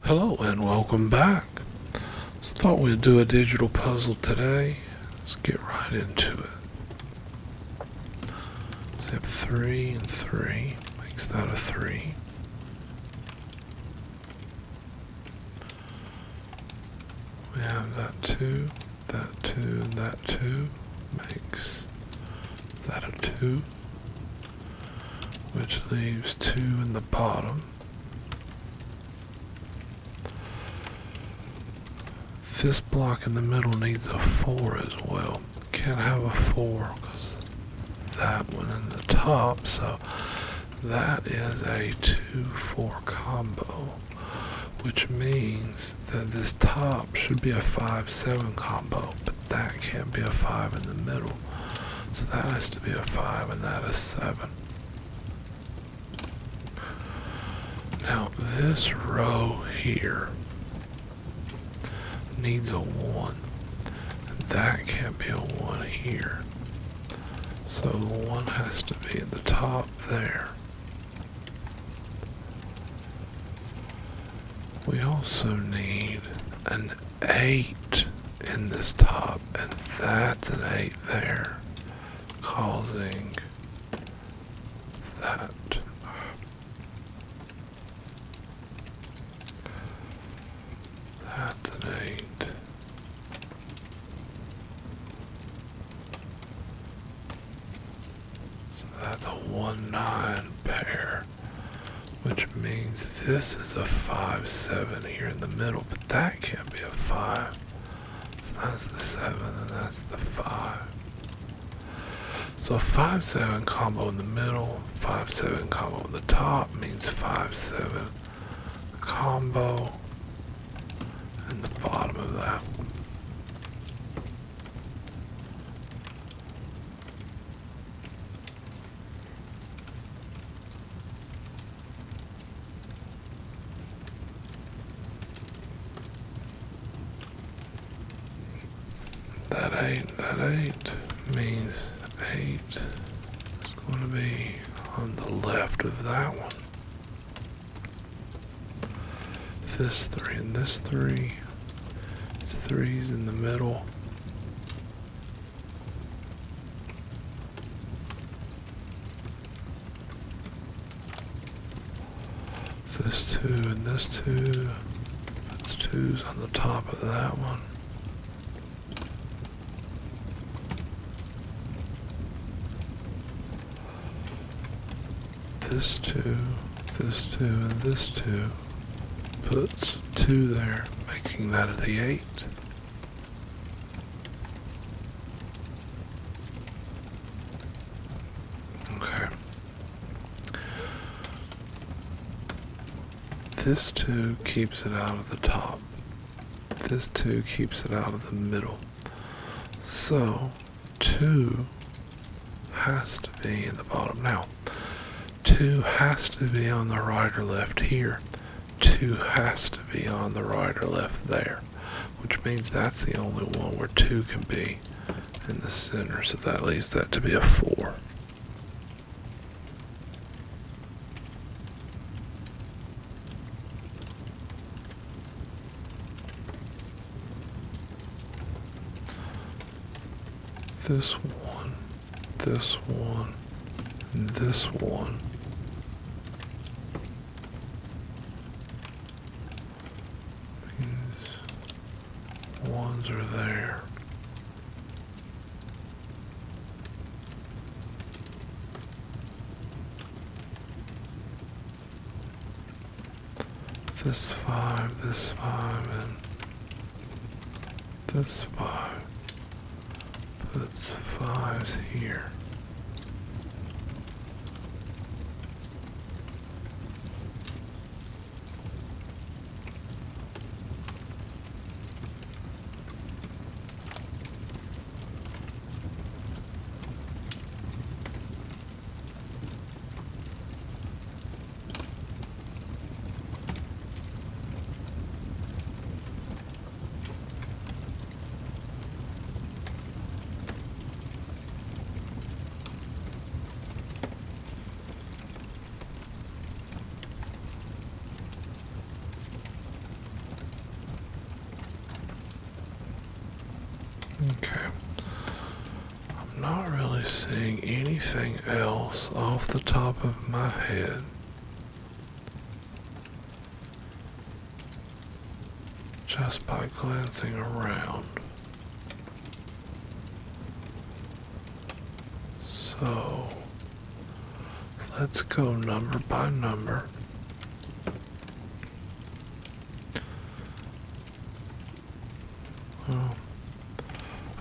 Hello and welcome back. So thought we'd do a digital puzzle today. Let's get right into it. So we have 3 and 3. Makes that a 3. We have that 2, that 2, and that 2. Makes that a 2. Which leaves 2 in the bottom. This block in the middle needs a 4 as well. Can't have a 4 because that one in the top, so that is a 2-4 combo, which means that this top should be a 5-7 combo, but that can't be a 5 in the middle, so that has to be a 5 and that is 7. Now this row here needs a 1. That can't be a 1 here. So the 1 has to be at the top there. We also need an 8 in this top, and that's an 8 there, causing that. That's an 8. So that's a 1-9 pair, which means this is a 5-7 here in the middle, but that can't be a 5. So that's the 7 and that's the 5. So a 5-7 combo in the middle, 5-7 combo in the top means 5-7 combo in the bottom of that. That 8 means 8 is going to be on the left of that one. This 3 and this 3. This 3's in the middle. This 2 and this 2. That's 2's on the top of that one. This 2, and this 2 puts 2 there, making that the 8. Okay. This 2 keeps it out of the top. This 2 keeps it out of the middle. So 2 has to be in the bottom. Now 2 has to be on the right or left here. 2 has to be on the right or left there, which means that's the only one where 2 can be in the center, so that leaves that to be a 4. This 1, this 1, and this 1. Ones are there. This 5, and this 5 puts 5's here. really seeing anything else off the top of my head. Just by glancing around. So, let's go number by number. Well,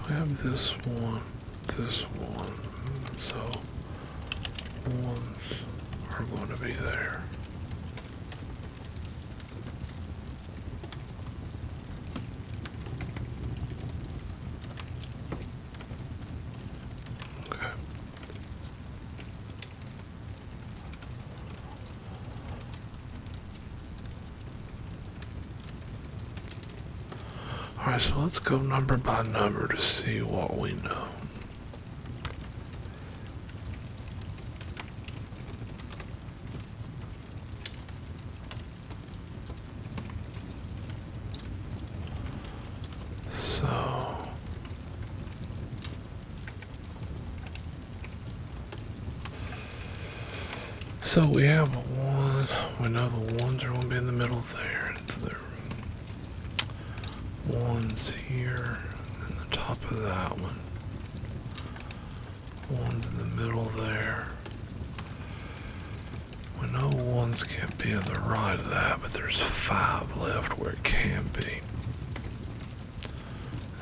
we have this one, so ones are going to be there. Okay. Alright, so let's go number by number to see what we know. So we have a one. We know the ones are going to be in the middle there. There ones here, and the top of that one. Ones in the middle there. We know ones can't be on the right of that, but there's 5 left where it can be.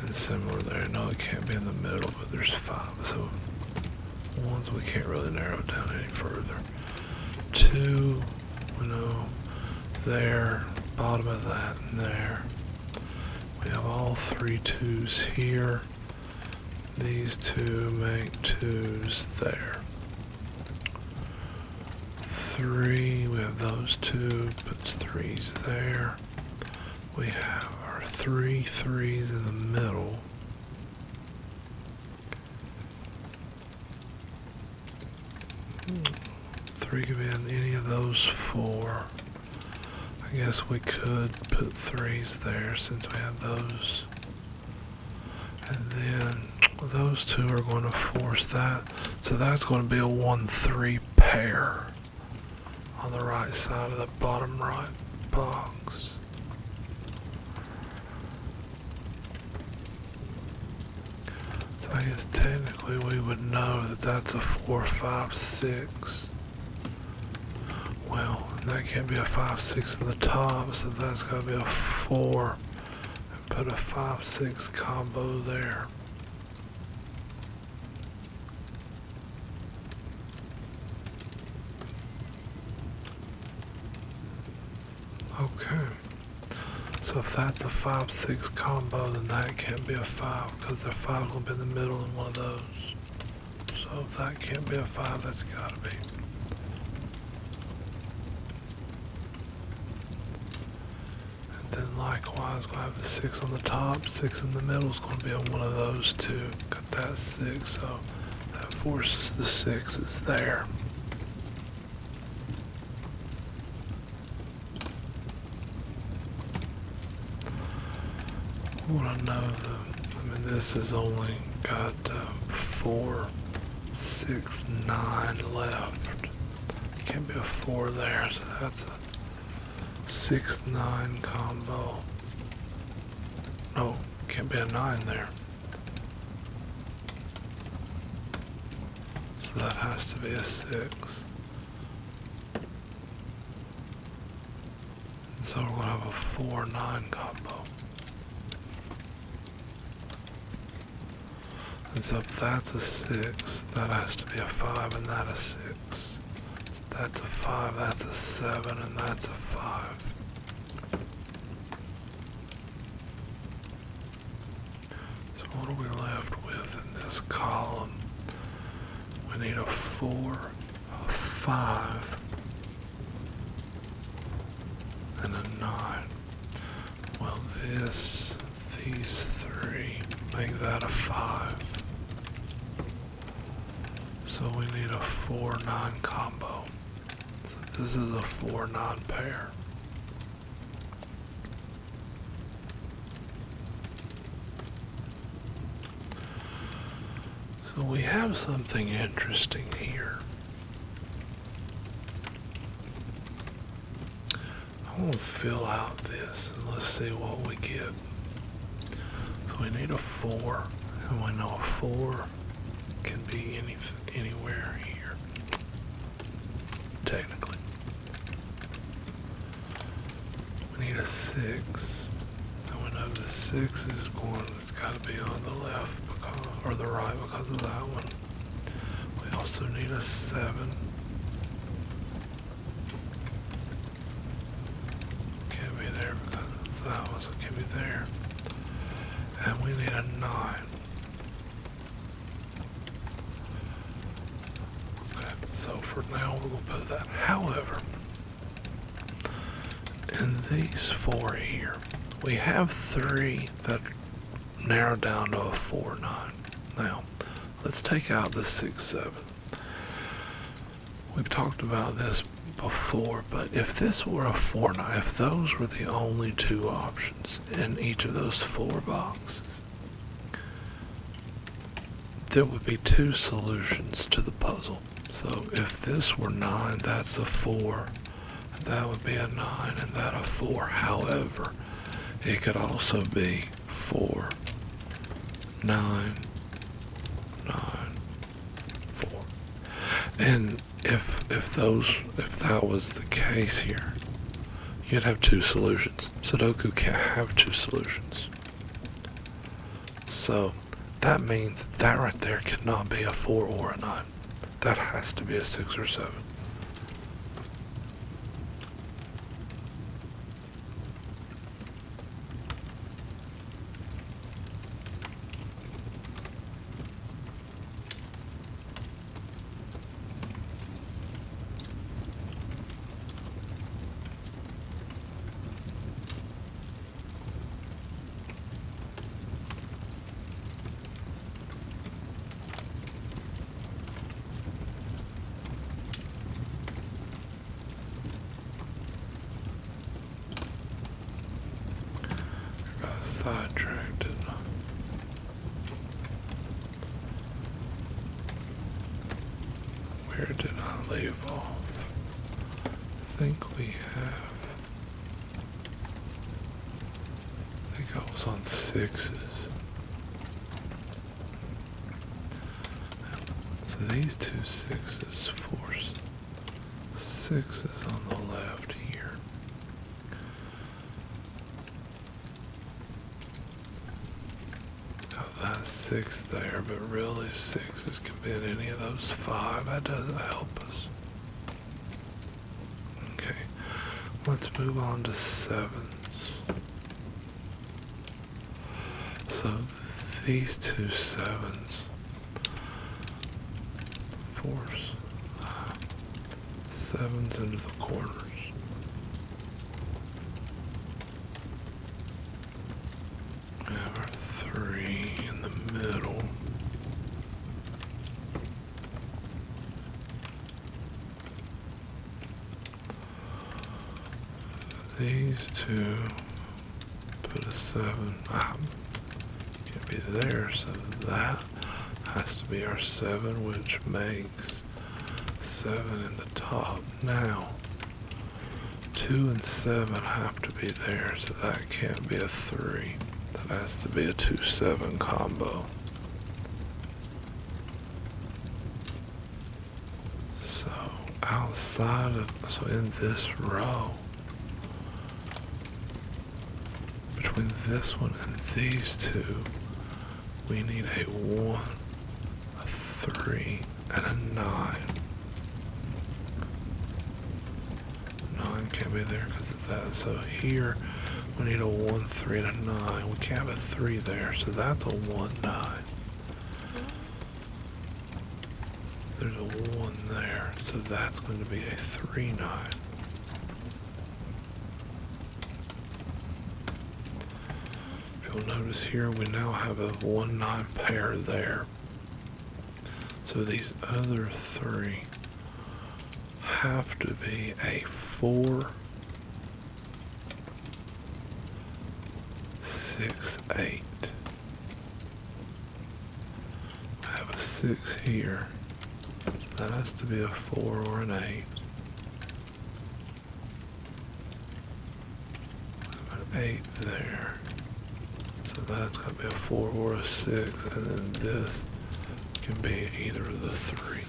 And similar there. No, it can't be in the middle, but there's 5. So ones we can't really narrow it down any further. 2, we know there, bottom of that, and there. We have all 3 2s here. These 2 make 2s there. 3, we have those 2, puts 3s there. We have our 3 3s in the middle. Three could be in any of those 4. I guess we could put 3s there since we have those. And then those 2 are going to force that. So that's going to be a 1 3 pair on the right side of the bottom right box. So I guess technically we would know that that's a 4 5 6. Well, and that can't be a 5 6 in the top, so that's got to be a 4. And put a 5 6 combo there. Okay. So if that's a 5 6 combo, then that can't be a 5 because the 5 will be in the middle in one of those. So if that can't be a 5, that's got to be. Then likewise, we'll have the 6 on the top, 6 in the middle is going to be on one of those 2. Got that 6, so that forces the 6s there. Want to know this has only got 4, 6, 9 left. Can't be a 4 there, so that's a 6 9 combo. No, can't be a 9 there. So that has to be a 6. So we're going to have a 4 9 combo. And so if that's a 6, that has to be a 5 and that a 6. So that's a 5, that's a 7, and that's a 5. So what are we left with in this column? We need a 4, a 5, and a 9. Well, these 3 make that a 5. So we need a 4 9 combo. So this is a 4 9 pair. So So we have something interesting here. I want to fill out this and let's see what we get. So we need a 4, and we know a 4 can be anywhere here, technically. We need a 6, and we know the 6 is it's got to be on the left or the right because of that one. We also need a 7. Can't be there because of that one, so it can't be there. And we need a 9. Okay, so for now we're going to put that. However, in these 4 here, we have 3 that narrow down to a 4, 9. Now, let's take out the 6, 7. We've talked about this before, but if this were a 4, 9, if those were the only 2 options in each of those 4 boxes, there would be 2 solutions to the puzzle. So if this were 9, that's a 4, that would be a 9, and that a 4. However, it could also be 4, 9, 9, 4. And if that was the case here, you'd have 2 solutions. Sudoku can't have 2 solutions. So that means that right there cannot be a 4 or a 9. That has to be a 6 or 7. Sidetracked, didn't I? Where did I leave off? I think we have. I think I was on 6s. So these 2 6s, 4s, 6s on the left here. That 6 there, but really 6s can be in any of those 5. That doesn't help us. Okay, let's move on to 7s. So these 2 7s, 4s, 7s into the corners. We have our 3 in the middle. These 2, put a 7. Can't be there, so that has to be our 7, which makes 7 in the top. Now, 2 and 7 have to be there, so that can't be a 3. That has to be a 2-7 combo. So so in this row, between this one and these 2, we need a 1, a 3, and a 9. 9 can't be there because of that. So here, we need a 1, 3, and a 9. We can't have a 3 there, so that's a 1, 9. There's a 1 there, so that's going to be a 3, 9. If you'll notice here, we now have a 1, 9 pair there. So these other 3 have to be a 4, 6, 8. I have a 6 6 here. So that has to be a 4 or an 8. An 8 there. So that's going to be a 4 or a 6. And then this can be either of the 3.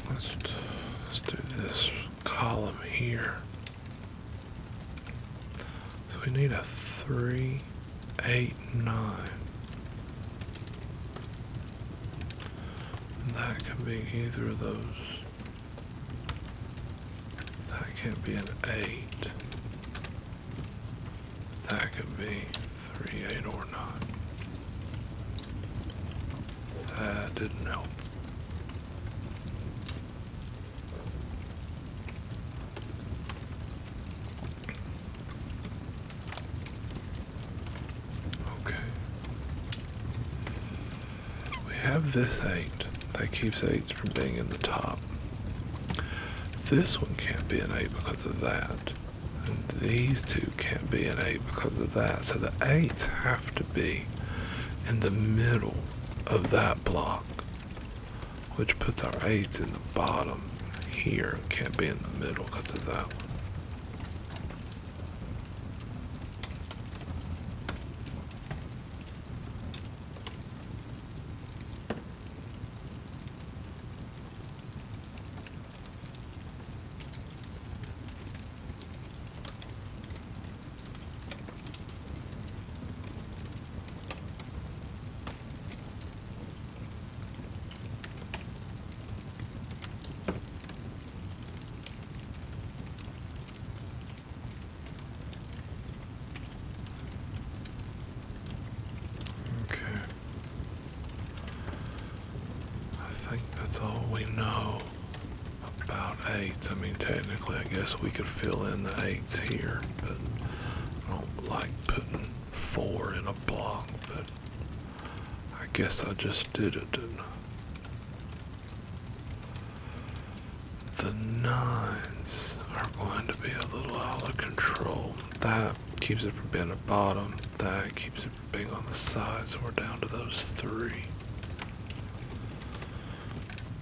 Let's do this column here. So we need a 3, 8, 9. And that can be either of those. That can't be an 8. That can be 3, 8, or 9. That didn't help. Have this 8 that keeps 8s from being in the top. This one can't be an 8 because of that. And these two can't be an 8 because of that. So the 8s have to be in the middle of that block, which puts our 8s in the bottom here. Can't be in the middle because of that one. That's all we know about 8s. I mean, technically, I guess we could fill in the 8s here, but I don't like putting 4 in a block, but I guess I just did it, didn't I? The 9s are going to be a little out of control. That keeps it from being a bottom. That keeps it from being on the side, so we're down to those 3.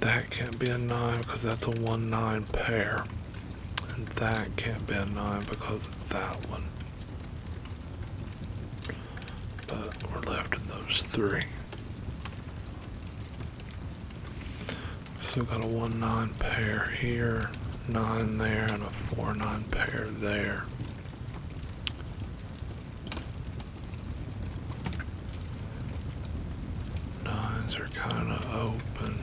That can't be a 9 because that's a 1-9 pair. And that can't be a 9 because of that one. But we're left in those 3. Still got a 1-9 pair here, 9 there, and a 4-9 pair there. Nines are kind of open.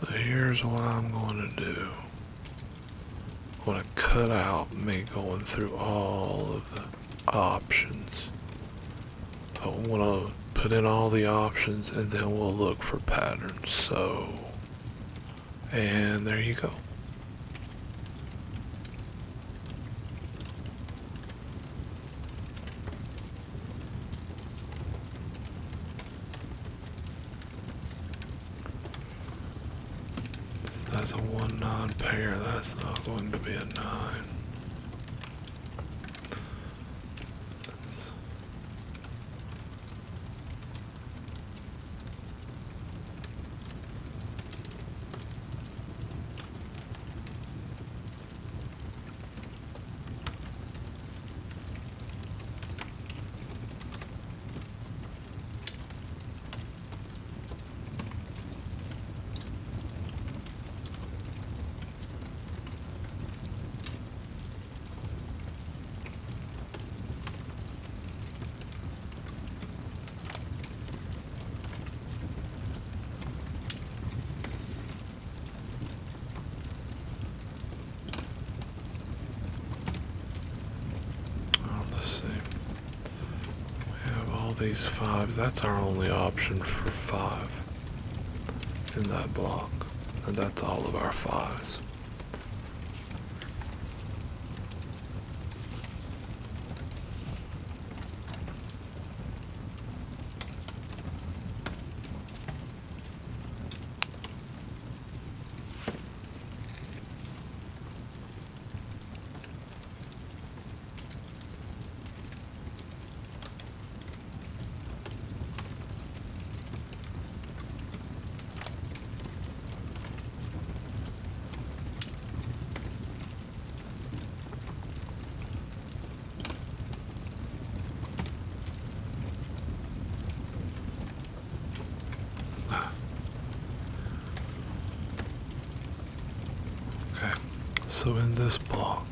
So here's what I'm going to do. I'm going to cut out me going through all of the options. I want to put in all the options and then we'll look for patterns. So, and there you go. That's a 1-9 pair. That's not going to be a 9. These 5s, that's our only option for 5. in that block. And that's all of our 5s. Okay, so in this block,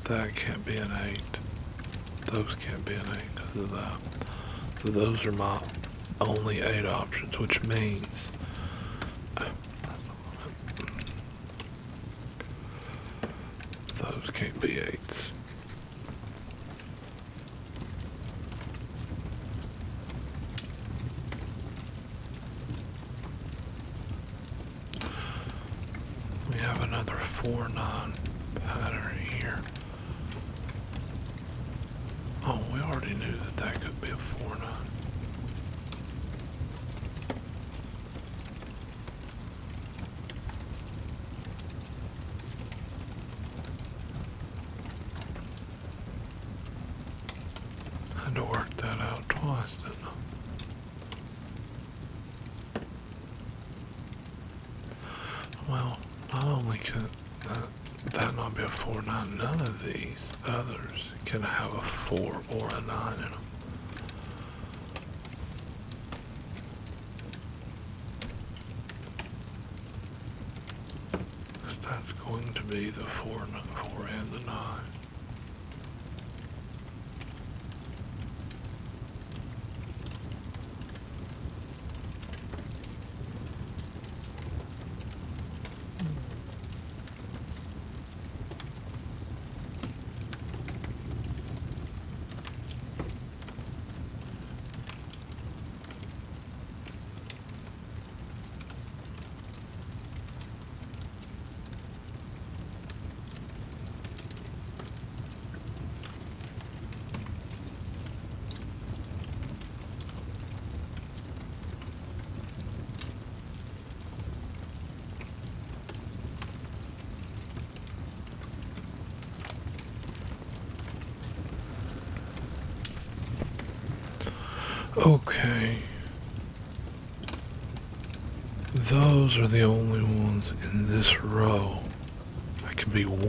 that can't be an 8. Those can't be an 8 because of that. So those are my only 8 options, which means those can't be 8s. We have another 4-9 pattern here. Oh, we already knew that that could be a 4-9. Had to work that out twice, didn't I? Well, not only can that not be a 4-9, none of these others can have a 4 or a 9 in them. Because that's going to be the 4 and the 9. Okay. Those are the only ones in this row that can be 1.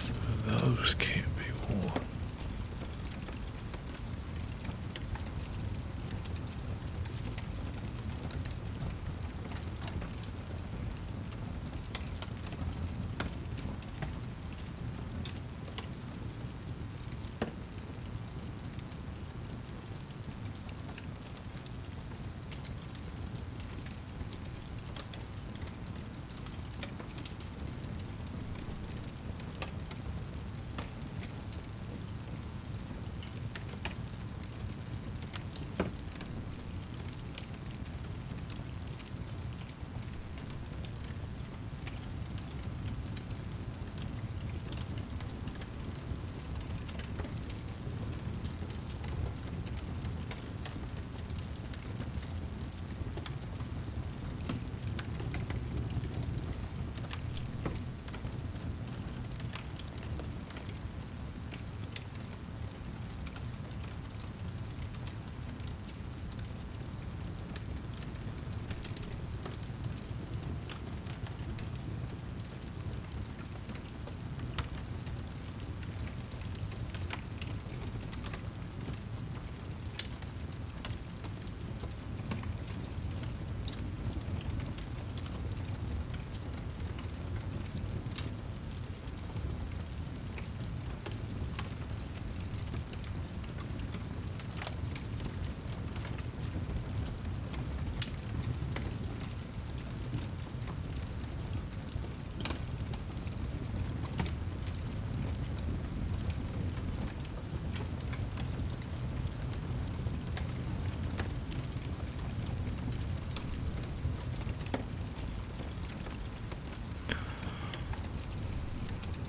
So those can't be 1.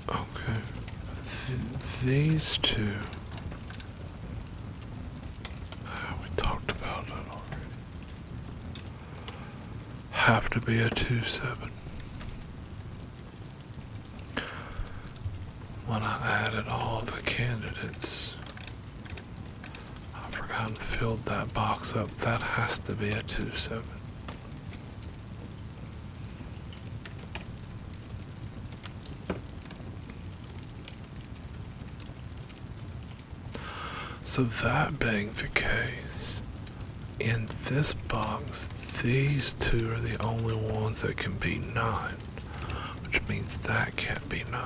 Okay. These two. We talked about it already. Have to be a 2-7. When I added all the candidates, I forgot and filled that box up. That has to be a 2-7. So that being the case, in this box, these two are the only ones that can be 9, which means that can't be 9.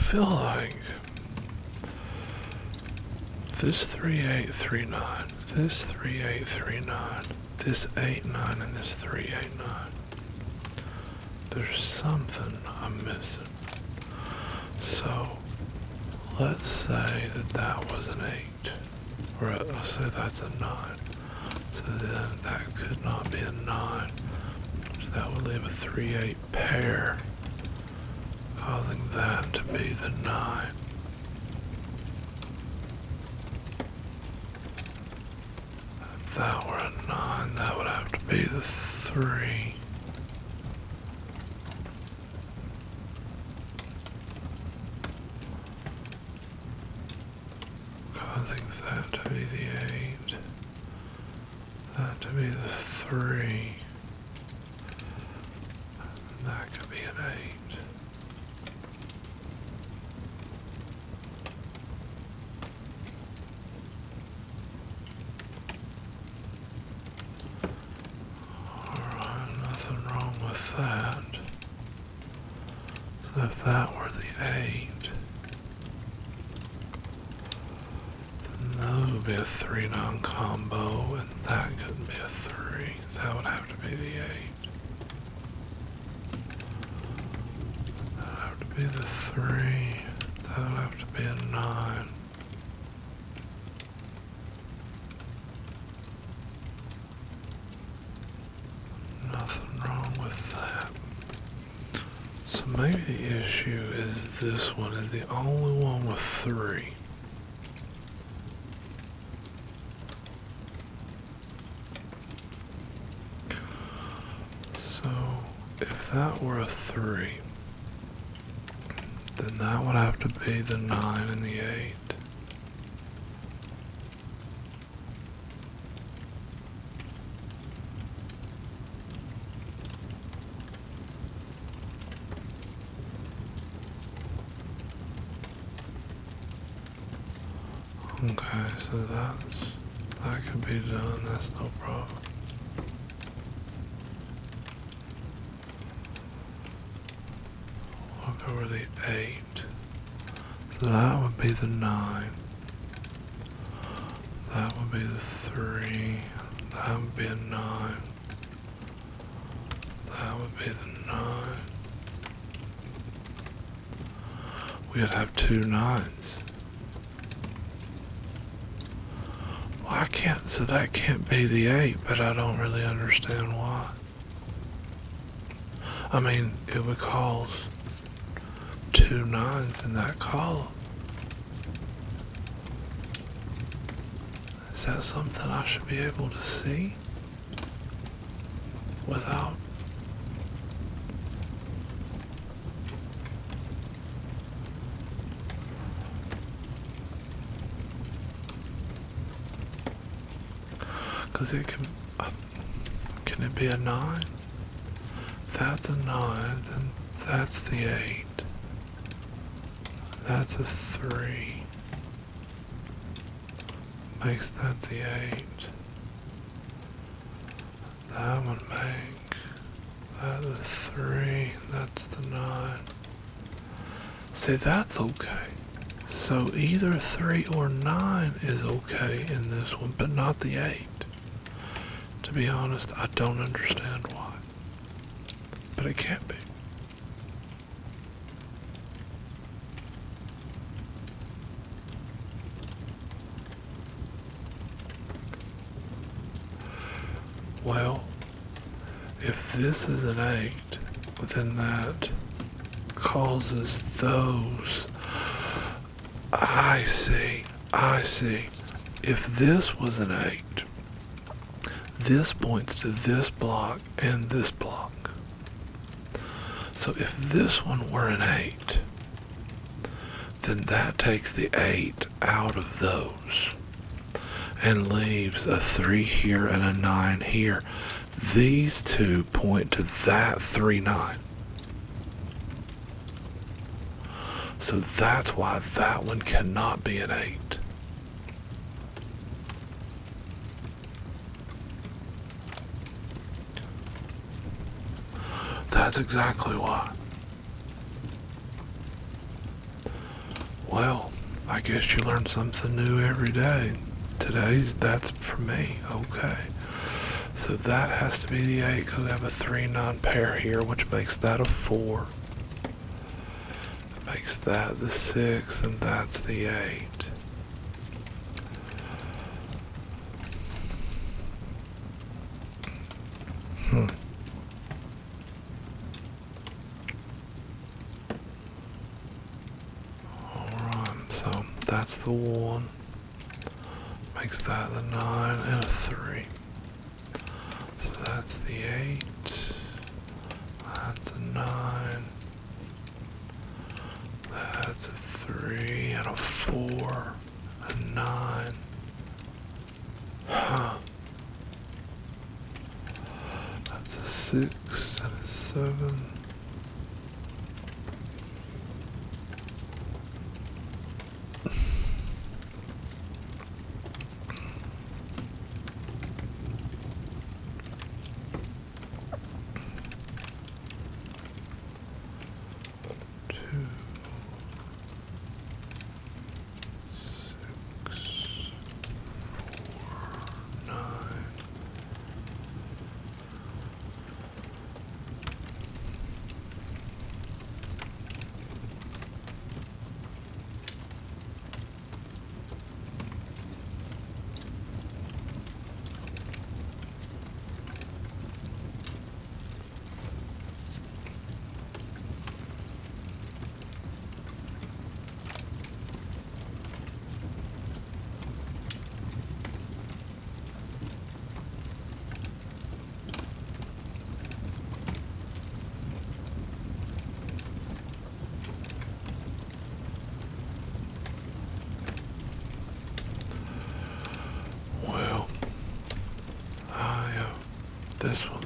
feel like this 3839, this 3839, this 89, and this 389. There's something I'm missing. So let's say that that was an 8, or let's say that's a 9. So then that could not be a 9. So that would leave a 3-8 pair, causing that to be the 9. If that were a 9, that would have to be the 3. Causing that to be the 8. That to be the 3. And that could be an 8. Alright, nothing wrong with that. So if that were the 8, those would be a 3-9 combo, and that couldn't be a 3. That would have to be the 8. That would have to be the 3. That would have to be a 9. Nothing wrong with that. So maybe the issue is this one is the only one with 3. If that were a 3, then that would have to be the 9 and the 8. Okay, so that could be done, that's no problem. Look over the 8. So that would be the 9. That would be the 3. That would be a 9. That would be the 9. We'd have 2 9s. So that can't be the 8, but I don't really understand why. I mean, it would cause 2 9s in that column. Is that something I should be able to see without? Because it can it be a 9? If that's a 9, then that's the 8. That's a 3. Makes that the 8. That would make that the 3. That's the 9. See, that's okay. So either 3 or 9 is okay in this one, but not the 8. To be honest, I don't understand why. But it can't be. Well, if this is an 8, then that causes those. I see. If this was an 8, this points to this block and this block. So if this one were an 8, then that takes the 8 out of those and leaves a 3 here and a 9 here. These two point to that 3 9. So that's why that one cannot be an 8. That's exactly why. Well, I guess you learn something new every day. That's for me. Okay. So that has to be the 8 because I have a 3 non-pair here, which makes that a 4. Makes that the 6, and that's the 8. Alright, so that's the 1. Makes that the 9 and a 3. So that's the 8. That's a 9. That's a 3 and a 4. A 9. Huh. That's a 6 and a 7.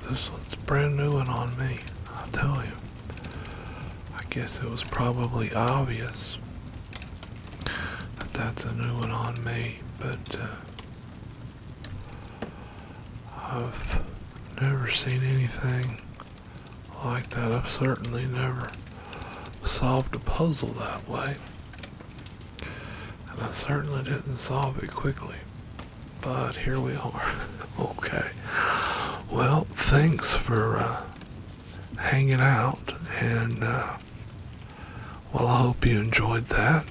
This one's brand new and on me, I'll tell you. I guess it was probably obvious that that's a new one on me, but I've never seen anything like that. I've certainly never solved a puzzle that way, and I certainly didn't solve it quickly, but here we are. Okay. Well, thanks for hanging out, and well, I hope you enjoyed that.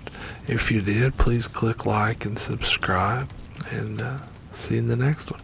If you did, please click like and subscribe, and see you in the next one.